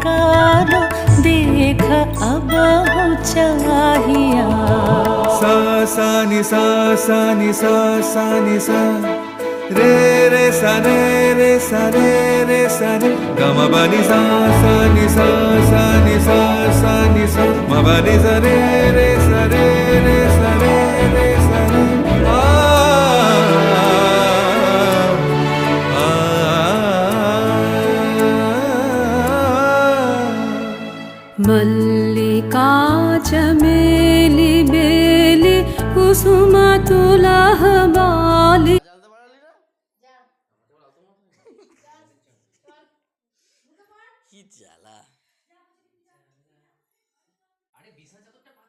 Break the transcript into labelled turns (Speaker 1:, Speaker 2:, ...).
Speaker 1: कालो देख अब हो चाहिया।
Speaker 2: सा सा नि सा सा नि सा सा नि सा रे रे सा रे रे सा रे रे सा रे ग म प नि सा सा नि सा सा नि सा सा नि सा म प नि सा रे रे सा रे रे सा रे रे सा रे आ आ
Speaker 1: मल्लिका चमेली बेली कुसुम तुलह बाली।
Speaker 3: কি জ্বালা। আরে 20,000 টাকা